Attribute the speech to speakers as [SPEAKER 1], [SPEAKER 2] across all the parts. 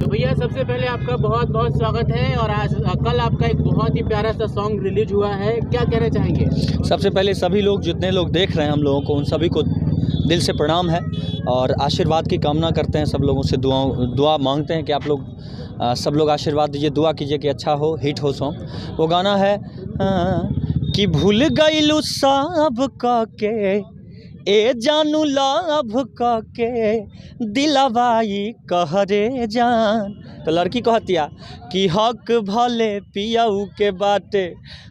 [SPEAKER 1] तो भैया सबसे पहले आपका बहुत बहुत स्वागत है। और आज कल आपका एक बहुत ही प्यारा सा सॉन्ग रिलीज हुआ है, क्या कहना चाहेंगे?
[SPEAKER 2] सबसे पहले सभी लोग जितने लोग देख रहे हैं हम लोगों को, उन सभी को दिल से प्रणाम है और आशीर्वाद की कामना करते हैं। सब लोगों से दुआ मांगते हैं कि आप लोग सब लोग आशीर्वाद दीजिए, दुआ कीजिए कि अच्छा हो, हिट हो सॉन्ग। वो गाना है कि भूल गईलू सब का के ए जानू लाभ का के दिलवाई कहरे जान। तो लड़की कहतिया कि हक भले पियाऊ के बाटे,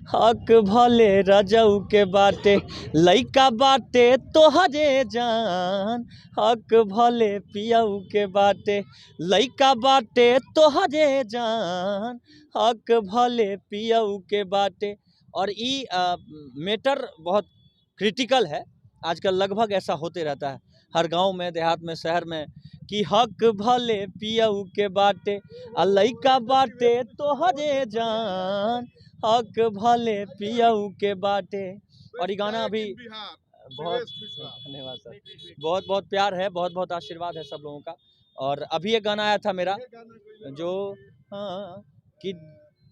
[SPEAKER 2] हक भले रजऊ के बाटे, लइका बाटे तोहरे जान। हक भले पियाऊ के बाटे, लइका बाटे तोहरे जान, हक भले पियाऊ के बाटे। और ई मैटर बहुत क्रिटिकल है, आजकल लगभग ऐसा होते रहता है हर गांव में, देहात में, शहर में, कि हक भले पियऊ के बाटे आ लइका बाटे तोहरे जान, हक भले पियऊ के बाटे। और ये गाना अभी बहुत धन्यवाद सर, बहुत बहुत प्यार है, बहुत बहुत आशीर्वाद है सब लोगों का। और अभी एक गाना आया था मेरा जो कि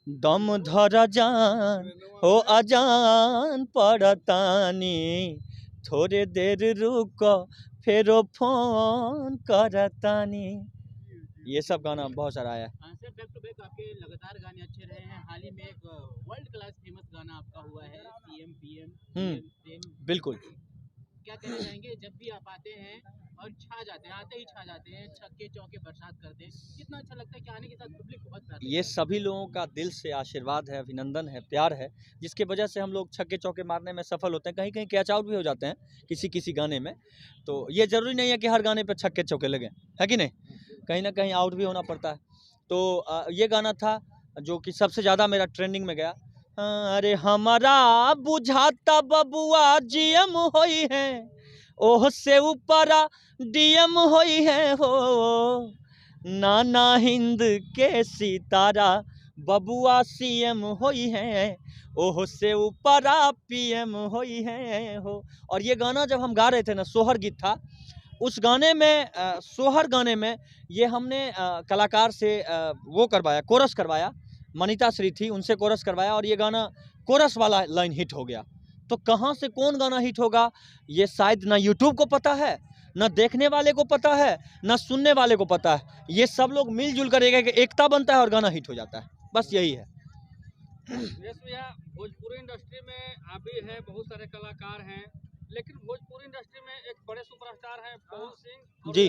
[SPEAKER 2] दम धर जान हो अजान पड़तानी, थोड़े देर रुको फेरो फोन करतानी। ये सब गाना बहुत सारा आया है।
[SPEAKER 1] सर बैक टू बैक आपके लगातार गाने अच्छे रहे हैं। हाल ही में एक वर्ल्ड क्लास फेमस गाना आपका हुआ है सीएम पीएम।
[SPEAKER 2] बिल्कुल।
[SPEAKER 1] क्या कहना चाहेंगे, जब भी आप आते हैं और छा जाते हैं, आते ही छा जाते हैं, छक्के चौके बरसात करते हैं, कितना अच्छा लगता है कि आने के साथ पब्लिक बहुत प्यार।
[SPEAKER 2] ये सभी लोगों का दिल से आशीर्वाद है, अभिनंदन है, प्यार है, जिसके वजह से हम लोग छक्के चौके मारने में सफल होते हैं। कहीं कहीं कैच आउट भी हो जाते हैं किसी किसी गाने में। तो ये जरूरी नहीं है कि हर गाने पे छक्के चौके लगे, है कि नहीं, कहीं ना कहीं आउट भी होना पड़ता है। तो ये गाना था जो कि सबसे ज़्यादा मेरा ट्रेंडिंग में गया। अरे हमारा बुझाता बबुआ जीएम होई है, ओह से ऊपरा डीएम होई है हो, नाना हिंद के सितारा बबुआ सीएम होई है, ओह से ऊपरा पीएम होई है हो। और ये गाना जब हम गा रहे थे ना, सोहर गीत था, उस गाने में सोहर गाने में ये हमने कलाकार से वो करवाया, कोरस करवाया, मनीता श्री थी, उनसे कोरस करवाया और ये गाना कोरस वाला लाइन हिट हो गया। तो कहाँ से कौन गाना हिट होगा ये शायद ना यूट्यूब को पता है, ना देखने वाले को पता है, ना सुनने वाले को पता है। ये सब लोग मिलजुल कर एकता बनता है और गाना हिट हो जाता है, बस यही है।
[SPEAKER 1] भोजपुरी इंडस्ट्री में आप भी हैं, बहुत सारे कलाकार हैं, लेकिन भोजपुरी इंडस्ट्री में एक बड़े सुपरस्टार हैं पवन सिंह
[SPEAKER 2] जी,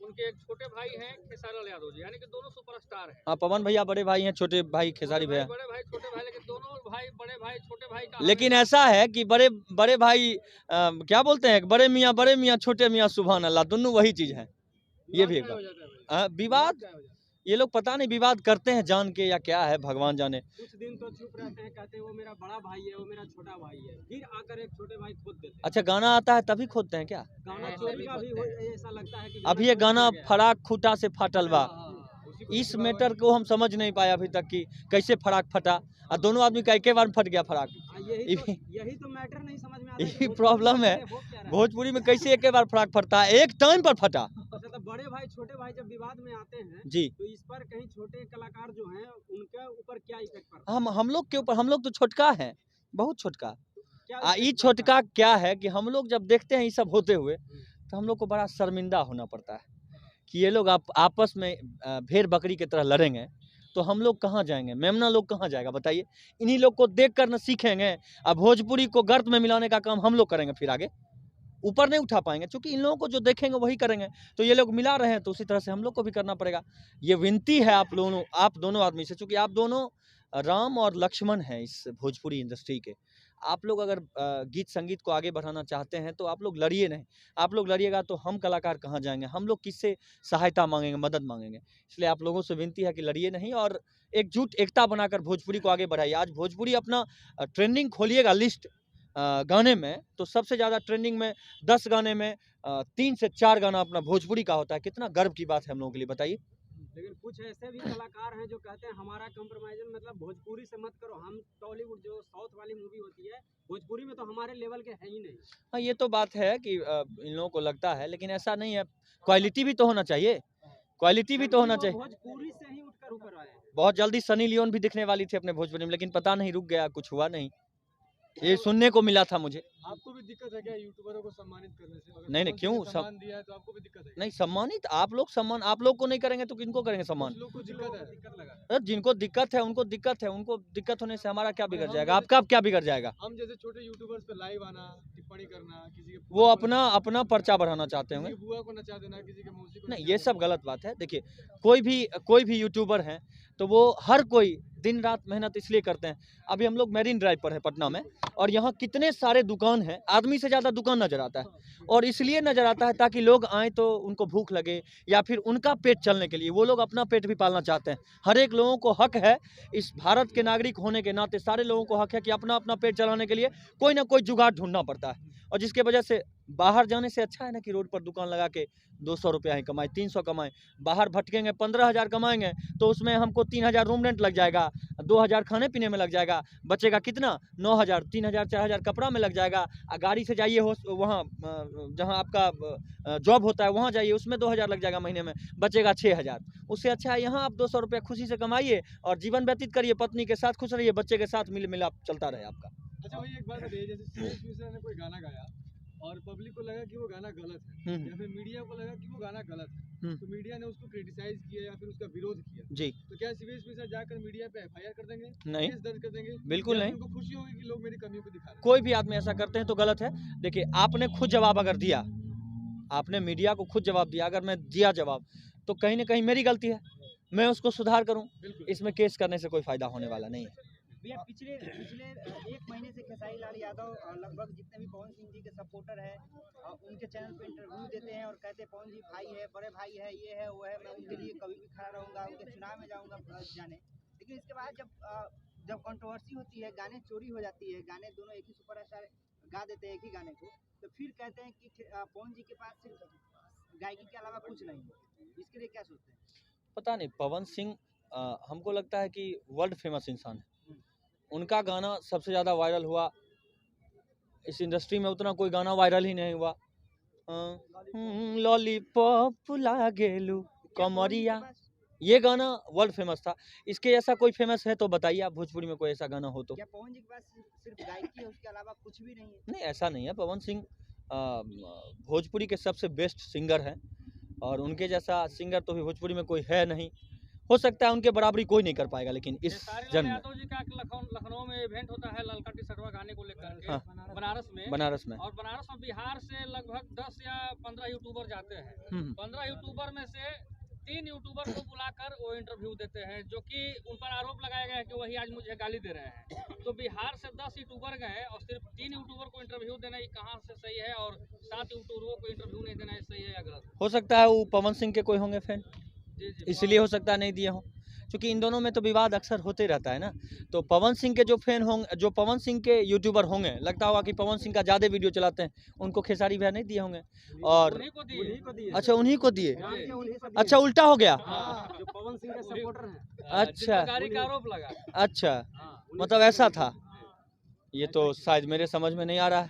[SPEAKER 1] उनके एक छोटे भाई हैं खेसारी यादव जी, यानी कि दोनों सुपरस्टार हैं।
[SPEAKER 2] हाँ, पवन भैया बड़े भाई हैं, छोटे भाई खेसारी भैया,
[SPEAKER 1] बड़े भाई छोटे भाई, लेकिन दोनों भाई बड़े भाई छोटे भाई का।
[SPEAKER 2] लेकिन ऐसा है कि बड़े भाई क्या बोलते हैं, बड़े मियाँ छोटे मियाँ सुभान अल्लाह, दोनों वही चीज़ है। ये भी एक बात, विवाद ये लोग पता नहीं विवाद करते हैं जान के या क्या है, भगवान जाने।
[SPEAKER 1] कुछ दिन तो चुप रहते हैं, कहते हैं वो मेरा बड़ा भाई है, वो मेरा छोटा भाई है, फिर आकर एक छोटे भाई खोद देते हैं।
[SPEAKER 2] अच्छा, गाना आता है तभी खोदते हैं क्या?
[SPEAKER 1] गाना चोरी का भी ऐसा लगता है कि
[SPEAKER 2] अभी ये गाना फराक खूटा से फाटल बा, इस मैटर को हम समझ नहीं पाए अभी तक कि कैसे फराक फटा और दोनों आदमी का एक बार फट गया फराक।
[SPEAKER 1] यही तो मैटर नहीं समझ में आता है।
[SPEAKER 2] यही प्रॉब्लम है भोजपुरी में, कैसे एक बार फराक फटता है, एक टाइम पर फटा।
[SPEAKER 1] अच्छा, तो बड़े भाई छोटे भाई जब विवाद में आते हैं
[SPEAKER 2] जी,
[SPEAKER 1] तो इस पर कहीं छोटे कलाकार जो हैं उनके ऊपर क्या इफेक्ट पड़ता
[SPEAKER 2] हम लोग के ऊपर, हम लोग तो छोटका है, बहुत छोटका।
[SPEAKER 1] है?
[SPEAKER 2] ये छोटका क्या है कि हम लोग जब देखते हैं ये सब होते हुए तो हम लोग को बड़ा शर्मिंदा होना पड़ता है कि ये लोग आपस में भेड़ बकरी की तरह लड़ेंगे तो हम लोग कहाँ जाएंगे, मेमना लोग कहाँ जाएगा बताइए। इन्हीं लोग को देख कर न सीखेंगे, अब भोजपुरी को गर्त में मिलाने का काम हम लोग करेंगे, फिर आगे ऊपर नहीं उठा पाएंगे, क्योंकि इन लोगों को जो देखेंगे वही करेंगे। तो ये लोग मिला रहे हैं तो उसी तरह से हम लोग को भी करना पड़ेगा। ये विनती है आप दोनों आदमी से, चूँकि आप दोनों राम और लक्ष्मण हैं इस भोजपुरी इंडस्ट्री के। आप लोग अगर गीत संगीत को आगे बढ़ाना चाहते हैं तो आप लोग लड़िए नहीं, आप लोग लड़िएगा तो हम कलाकार कहाँ जाएंगे, हम लोग किससे सहायता मांगेंगे, मदद मांगेंगे। इसलिए आप लोगों से विनती है कि लड़िए नहीं और एकजुट एकता बनाकर भोजपुरी को आगे बढ़ाइए। आज भोजपुरी अपना ट्रेंडिंग खोलिएगा लिस्ट गाने में, तो सबसे ज़्यादा ट्रेंडिंग में 10 गाने में 3 से 4 गाना अपना भोजपुरी का होता है। कितना गर्व की बात है हम लोगों के लिए, बताइए।
[SPEAKER 1] लेकिन कुछ ऐसे भी कलाकार हैं जो कहते हैं हमारा कंप्रोमाइज मतलब भोजपुरी से मत करो, हम टॉलीवुड जो साउथ वाली मूवी होती है भोजपुरी में तो हमारे लेवल के है ही नहीं।
[SPEAKER 2] हाँ, ये तो बात है कि इन लोगों को लगता है, लेकिन ऐसा नहीं है, क्वालिटी भी तो होना चाहिए। क्वालिटी भी तो होना चाहिए।
[SPEAKER 1] भोजपुरी से ही उठकर ऊपर आए हैं।
[SPEAKER 2] बहुत जल्दी सनी लियोन भी दिखने वाली थी अपने भोजपुरी में, लेकिन पता नहीं रुक गया, कुछ हुआ नहीं। ये सुनने को मिला था मुझे।
[SPEAKER 3] आपको भी दिक्कत है क्या यूट्यूबरों को सम्मानित करने से? अगर
[SPEAKER 2] नहीं,
[SPEAKER 3] पवन सिंह
[SPEAKER 2] क्यों?
[SPEAKER 3] ने सम्मान दिया है तो आपको भी दिक्कत है?
[SPEAKER 2] नहीं, सम्मानित आप लोग सम्मान आप लोग को नहीं करेंगे तो किनको करेंगे सम्मान?
[SPEAKER 3] कुछ लोग को दिक्कत है।
[SPEAKER 1] दिक्कत लगा।
[SPEAKER 2] अरे जिनको दिक्कत है उनको दिक्कत है, उनको दिक्कत होने से हमारा क्या बिगड़
[SPEAKER 3] हम
[SPEAKER 2] जाएगा?
[SPEAKER 3] जैसे-
[SPEAKER 2] आपका क्या बिगड़ जाएगा?
[SPEAKER 3] हम जैसे छोटे यूट्यूबर्स पे लाइव आना, टिप्पणी करना, किसी के
[SPEAKER 2] वो अपना पर्चा बढ़ाना चाहते
[SPEAKER 3] किसी
[SPEAKER 2] होंगे।
[SPEAKER 3] के बुआ को नचा देना, किसी के मौसी को
[SPEAKER 2] नहीं,
[SPEAKER 3] नचा
[SPEAKER 2] ये
[SPEAKER 3] देना।
[SPEAKER 2] सब गलत बात है। देखिए, कोई भी यूट्यूबर है तो वो हर कोई दिन रात मेहनत इसलिए करते हैं। अभी हम लोग मैरीन ड्राइव पर है पटना में, और यहाँ कितने सारे दुकान हैं, आदमी से ज़्यादा दुकान नज़र आता है। और इसलिए नज़र आता है ताकि लोग आएँ तो उनको भूख लगे, या फिर उनका पेट चलने के लिए। वो लोग अपना पेट भी पालना चाहते हैं। हर एक लोगों को हक है, इस भारत के नागरिक होने के नाते सारे लोगों को हक है कि अपना अपना पेट चलाने के लिए कोई ना कोई जुगाड़ ढूंढना पड़ता है। और जिसके वजह से बाहर जाने से अच्छा है ना कि रोड पर दुकान लगा के 200 रुपया ही कमाएं, 300 कमाएं। बाहर भटकेंगे 15,000 कमाएंगे तो उसमें हमको 3,000 रूम रेंट लग जाएगा, 2,000 खाने पीने में लग जाएगा, बचेगा कितना? 9,000, 3,000, 4,000 कपड़ा में लग जाएगा। गाड़ी से जाइए हो वहाँ जहाँ आपका जॉब होता है वहाँ जाइए, उसमें 2,000 लग जाएगा महीने में, बचेगा 6,000। उससे अच्छा है यहाँ आप 200 रुपया खुशी से कमाइए और जीवन व्यतीत करिए, पत्नी के साथ खुश रहिए, बच्चे के साथ मिल मिलाप चलता रहे आपका।
[SPEAKER 3] अच्छा भाई एक बात बताइए, जैसे सीएस मिश्रा ने कोई गाना गाया और पब्लिक को लगा कि वो गाना गलत है, या फिर मीडिया को लगा कि वो गाना गलत है, तो मीडिया ने उसको क्रिटिसाइज किया या फिर उसका विरोध किया,
[SPEAKER 2] जी,
[SPEAKER 3] तो क्या सीएस मिश्रा जाकर मीडिया पे एफआईआर कर देंगे?
[SPEAKER 2] नहीं,
[SPEAKER 3] केस दर्ज कर देंगे?
[SPEAKER 2] बिल्कुल
[SPEAKER 3] या
[SPEAKER 2] नहीं।
[SPEAKER 3] उनको खुशी होगी कि लोग मेरी कमियों को दिखा रहे हैं?
[SPEAKER 2] कोई भी आदमी ऐसा करते हैं तो गलत है। देखिए, आपने खुद जवाब अगर दिया, आपने मीडिया को खुद जवाब दिया, अगर मैं दिया जवाब तो कहीं ना कहीं मेरी गलती है, मैं उसको सुधार करूं।
[SPEAKER 3] बिल्कुल।
[SPEAKER 2] इसमें केस करने से कोई फायदा होने वाला नहीं है।
[SPEAKER 4] भैया पिछले एक महीने से खेसारी लाल यादव लगभग जितने भी पवन सिंह जी के सपोर्टर हैं उनके चैनल पे इंटरव्यू देते हैं और कहते हैं पवन जी भाई है, बड़े भाई है, ये है वो है, मैं उनके लिए कभी भी खड़ा रहूंगा, उनके चुनाव में जाऊंगा जाने। लेकिन इसके बाद जब कंट्रोवर्सी होती है, गाने चोरी हो जाती है, गाने दोनों एक ही सुपरस्टार गा देते हैं एक ही गाने को, तो फिर कहते हैं कि पवन जी के पास सिर्फ गायकी के अलावा कुछ नहीं है। इसके लिए क्या सोचते हैं?
[SPEAKER 2] पता नहीं, पवन सिंह हमको लगता है कि वर्ल्ड फेमस इंसान है। उनका गाना सबसे ज़्यादा वायरल हुआ, इस इंडस्ट्री में उतना कोई गाना वायरल ही नहीं हुआ। लॉलीपॉप लागेलू कमरिया, ये गाना वर्ल्ड फेमस था। इसके जैसा कोई फेमस है तो बताइए आप, भोजपुरी में कोई ऐसा गाना हो तो।
[SPEAKER 4] क्या पवन जी के पास सिर्फ गायकी है, उसके अलावा कुछ भी नहीं है?
[SPEAKER 2] नहीं, ऐसा नहीं है। पवन सिंह भोजपुरी के सबसे बेस्ट सिंगर हैं, और उनके जैसा सिंगर तो भी भोजपुरी में कोई है नहीं। हो सकता है उनके बराबरी कोई नहीं कर पाएगा, लेकिन इस जन्म में।
[SPEAKER 1] यादव जी का लखनऊ में इवेंट होता है ललका टी शर्टवा गाने को लेकर के,
[SPEAKER 2] हाँ।
[SPEAKER 1] बनारस में,
[SPEAKER 2] में
[SPEAKER 1] और बनारस में बिहार से लगभग 10 या 15 यूट्यूबर जाते हैं। 15 यूट्यूबर में से 3 यूट्यूबर को बुलाकर वो इंटरव्यू देते हैं, जो कि उन पर आरोप लगाया गया है कि वही आज मुझे गाली दे रहे हैं। तो बिहार से 10 यूट्यूबर गए और सिर्फ 3 यूट्यूबर को इंटरव्यू देना, ये कहाँ से सही है? और 7 यूट्यूबरों को इंटरव्यू नहीं देना, ये सही है या गलत?
[SPEAKER 2] हो सकता है वो पवन सिंह के कोई होंगे फैन,
[SPEAKER 1] जी जी,
[SPEAKER 2] इसलिए हो सकता है नहीं दिए हों। क्योंकि इन दोनों में तो विवाद अक्सर होते रहता है ना। तो पवन सिंह के जो फैन होंगे, जो पवन सिंह के यूट्यूबर होंगे, लगता होगा कि पवन सिंह का ज़्यादा वीडियो चलाते हैं, उनको खेसारी भैया नहीं दिए होंगे। और
[SPEAKER 1] उन्हीं को दिए।
[SPEAKER 2] अच्छा, उन्हीं को दिए।
[SPEAKER 1] उन्हीं से
[SPEAKER 2] अच्छा, उल्टा हो गया।
[SPEAKER 1] जो पवन सिंह के सपोर्टर हैं,
[SPEAKER 2] अच्छा,
[SPEAKER 1] गाड़ी का आरोप लगा।
[SPEAKER 2] अच्छा,
[SPEAKER 1] हाँ,
[SPEAKER 2] मतलब ऐसा था। ये तो शायद मेरे समझ में नहीं आ रहा है।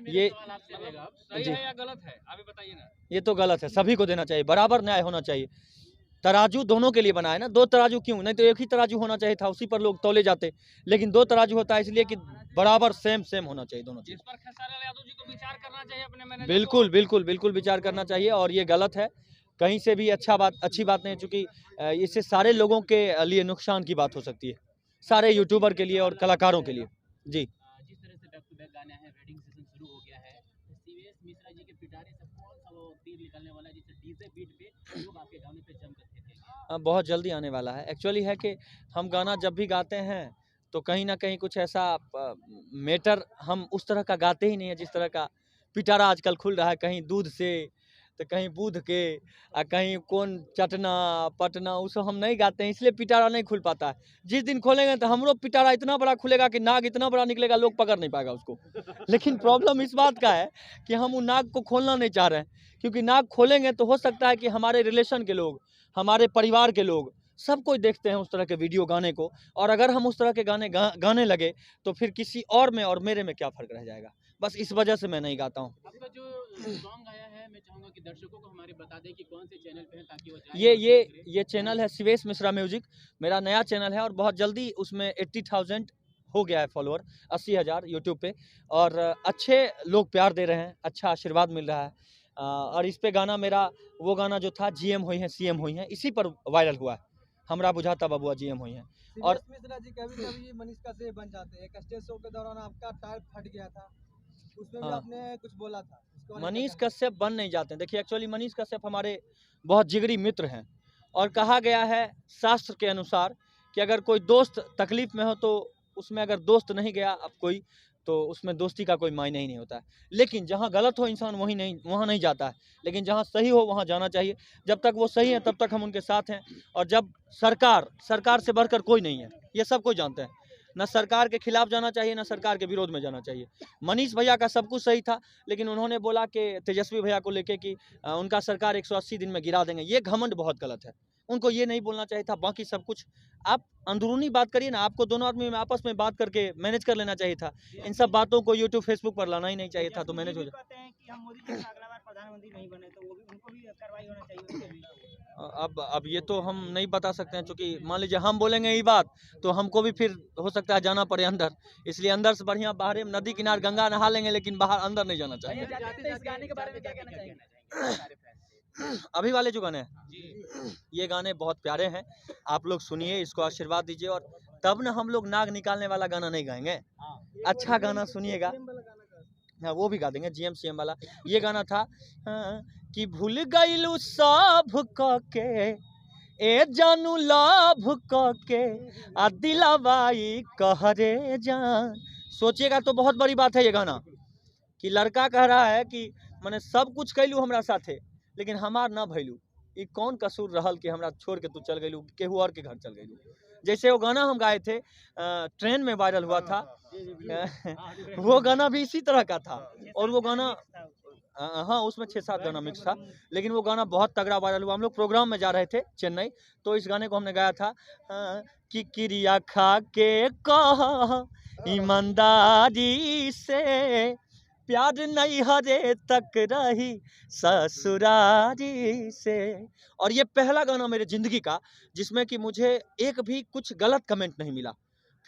[SPEAKER 2] ये
[SPEAKER 1] सही है या गलत है, अभी बताइए ना।
[SPEAKER 2] ये तो गलत है। सभी को देना चाहिए, बराबर न्याय होना चाहिए। तराजू दोनों के लिए बना है ना, 2 तराजू क्यों? नहीं तो एक ही तराजू होना चाहिए था, उसी पर लोग तौले जाते। लेकिन 2 तराजू होता है इसलिए कि बराबर सेम होना चाहिए दोनों चीज।
[SPEAKER 1] इस पर खेसारी लाल यादव जी को विचार करना चाहिए अपने मैनेजर
[SPEAKER 2] बिल्कुल बिल्कुल बिल्कुल विचार करना चाहिए, और ये गलत है। कहीं से भी अच्छी बात नहीं, चूँकि इससे सारे लोगों के लिए नुकसान की बात हो सकती है, सारे यूट्यूबर के लिए और कलाकारों के लिए। जी,
[SPEAKER 5] जिस तरह से बैक टू बैक गाने हैं, वेडिंग सीजन शुरू हो गया है, तो सीवीएस मिश्रा जी के पिटारे से कौन सा वो तीर निकलने वाला है जिससे डीजे बीट पे लोग आपके गाने पे जम कर फेंकेंगे?
[SPEAKER 2] बहुत जल्दी आने वाला है। एक्चुअली है कि हम गाना जब भी गाते हैं तो कहीं ना कहीं कुछ ऐसा मैटर हम उस तरह का गाते ही नहीं है जिस तरह का पिटारा आजकल खुल रहा है, कहीं दूध से तो कहीं बूध के, कहीं कौन चटना पटना, उस हम नहीं गाते हैं, इसलिए पिटारा नहीं खुल पाता है। जिस दिन खोलेंगे तो हमरो पिटारा इतना बड़ा खुलेगा कि नाग इतना बड़ा निकलेगा, लोग पकड़ नहीं पाएगा उसको। लेकिन प्रॉब्लम इस बात का है कि हम उन नाग को खोलना नहीं चाह रहे हैं, क्योंकि नाग खोलेंगे तो हो सकता है कि हमारे रिलेशन के लोग, हमारे परिवार के लोग, सब कोई देखते हैं उस तरह के वीडियो गाने को, और अगर हम उस तरह के गाने गाने लगे तो फिर किसी और में और मेरे में क्या फ़र्क रह जाएगा। बस इस वजह से मैं नहीं गाता हूँ।
[SPEAKER 5] आपका जो सॉन्ग आया है, मैं चाहूंगा कि दर्शकों को हमारे बता दें कि कौन से चैनल पे है, ताकि वो जाएं
[SPEAKER 2] ये चैनल है शिवेश मिश्रा म्यूजिक, मेरा नया चैनल है और बहुत जल्दी उसमें 80,000 हो गया है फॉलोअर, 80,000 यूट्यूब पे। और अच्छे लोग प्यार दे रहे हैं, अच्छा आशीर्वाद मिल रहा है। और इस पे गाना मेरा वो गाना जो था GM हुई हैं CM हुई हैं, इसी पर वायरल हुआ है, हमरा बुझाता बबुआ GM हुई हैं। और
[SPEAKER 3] मिश्रा जी कभी मनीष कश्यप बन जाते हैं। एक स्टेज शो के दौरान आपका टायर फट गया था, उसमें भी
[SPEAKER 2] हाँ।
[SPEAKER 3] आपने कुछ बोला था।
[SPEAKER 2] मनीष कश्यप बन नहीं जाते हैं। देखिए एक्चुअली मनीष कश्यप हमारे बहुत जिगरी मित्र हैं और कहा गया है शास्त्र के अनुसार कि अगर कोई दोस्त तकलीफ में हो तो उसमें अगर दोस्त नहीं गया अब कोई तो उसमें दोस्ती का कोई मायने ही नहीं होता है। लेकिन जहाँ गलत हो इंसान वहाँ नहीं जाता है, लेकिन जहाँ सही हो वहाँ जाना चाहिए। जब तक वो सही है तब तक हम उनके साथ हैं। और जब सरकार से बढ़कर कोई नहीं है, ये सब कोई जानते हैं। न सरकार के खिलाफ जाना चाहिए, न सरकार के विरोध में जाना चाहिए। मनीष भैया का सब कुछ सही था, लेकिन उन्होंने बोला कि तेजस्वी भैया को लेके कि उनका सरकार 180 दिन में गिरा देंगे। ये घमंड बहुत गलत है, उनको ये नहीं बोलना चाहिए था। बाकी सब कुछ आप अंदरूनी बात करिए ना, आपको दोनों आदमी में आपस में बात करके मैनेज कर लेना चाहिए था। इन सब बातों को यूट्यूब फेसबुक पर लाना ही नहीं चाहिए था, तो मैनेज हो जाए।
[SPEAKER 4] कहते हैं कि हम मोदी जी अगला बार प्रधानमंत्री नहीं बने तो वो भी उनको भी कार्रवाई होना चाहिए।
[SPEAKER 2] अब ये तो हम नहीं बता सकते हैं, क्योंकि मान लीजिए हम बोलेंगे ये बात तो हमको भी फिर हो सकता है जाना पड़े अंदर। इसलिए अंदर से बढ़िया बाहर नदी किनार गंगा नहा लेंगे, लेकिन बाहर अंदर नहीं जाना चाहिए।
[SPEAKER 5] इस गाने के बारे में क्या कहना चाहेंगे?
[SPEAKER 2] अभी वाले जो गाने हैं ये गाने बहुत प्यारे हैं, आप लोग सुनिए, इसको आशीर्वाद दीजिए, और तब न हम लोग नाग निकालने वाला गाना नहीं गाएंगे। अच्छा गाना सुनिएगा, हाँ वो भी गा देंगे, GM CM वाला। ये गाना था कि भूल गईलू सब के ए जानू लाभ के आ दिलावाई कहरे जान। सोचिएगा तो बहुत बड़ी बात है ये गाना, कि लड़का कह रहा है कि मैंने सब कुछ कैलू हमरा साथे, लेकिन हमार ना भैलू, ये कौन कसूर रहल कि हमरा छोड़ के तू चल गईलू, केहू और के घर चल गईलू। जैसे वो गाना हम गाए थे, ट्रेन में वायरल हुआ था, वो गाना भी इसी तरह का था। और वो गाना हाँ उसमें 6-7 गाना मिक्स था, लेकिन वो गाना बहुत तगड़ा वायरल हुआ। हम लोग प्रोग्राम में जा रहे थे चेन्नई, तो इस गाने को हमने गाया था कि क्रिया खा के कहा ईमानदारी से प्यार नहीं हरे तक रही ससुरारी से। और ये पहला गाना मेरे जिंदगी का जिसमें कि मुझे एक भी कुछ गलत कमेंट नहीं मिला।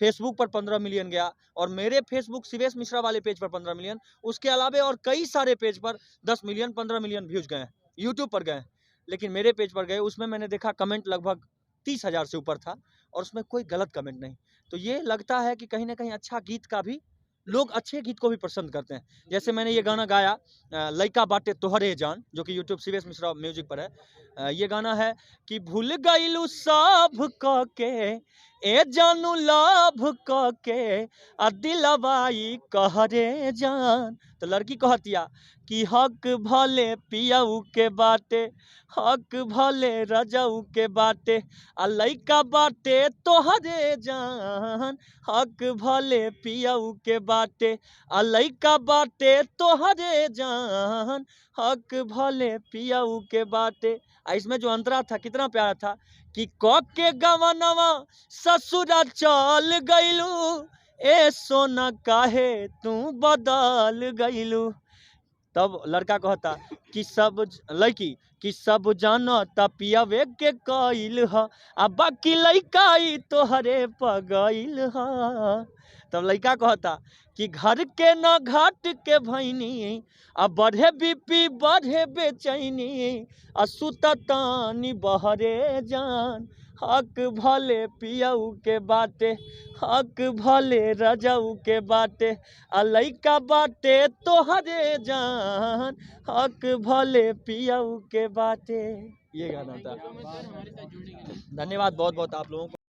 [SPEAKER 2] फेसबुक पर 15 मिलियन गया, और मेरे फेसबुक शिवेश मिश्रा वाले पेज पर 15 मिलियन, उसके अलावे और कई सारे पेज पर 10 मिलियन 15 मिलियन व्यूज गए हैं, यूट्यूब पर गए, लेकिन मेरे पेज पर गए उसमें मैंने देखा कमेंट लगभग 30,000 से ऊपर था, और उसमें कोई गलत कमेंट नहीं। तो ये लगता है कि कहीं ना कहीं अच्छा गीत का भी लोग अच्छे गीत को भी पसंद करते हैं। जैसे मैंने ये गाना गाया लइका बाटे तोहरे जान, जो कि यूट्यूब शिवेश मिश्रा म्यूजिक पर है। ये गाना है कि भूल गईलू सब के ए जानू लाभ के आ दिलवाई कहरे जान। तो लड़की कहतिया कि हक भले पियाऊ के बाटे, हक भले रजाऊ के बाटे, आ लइका बाटे तोहरे जान, हक भले पियाऊ के बाटे, आ लइका बाटे तोहरे जान, हक भले पियाऊ के बाटे। इसमें जो अंतरा था कितना प्यारा था कि कब के गवनवा ससुरा चल गईलू, ए सोना काहे तू बदल गईलू। तब लड़का कहता कि सब लड़की कि सब जाना ता पियावे के कइल ह, आ बाकी लइका ई तोहरे पगइल ह। तब लड़का कहता कि घर के न घाट के भैनी, आ बढ़े बीपी बढ़े बेचैनी, आ सुततानी बहरे जान, हक भले पियाऊ के बाटे, हक भले रजाऊ के बाटे, आ लइका बाटे तोहरे जान, हक भले पियाऊ के बाटे। ये गाना था।
[SPEAKER 5] हमारे साथ जुड़ने के लिए
[SPEAKER 2] धन्यवाद बहुत बहुत आप लोगों को।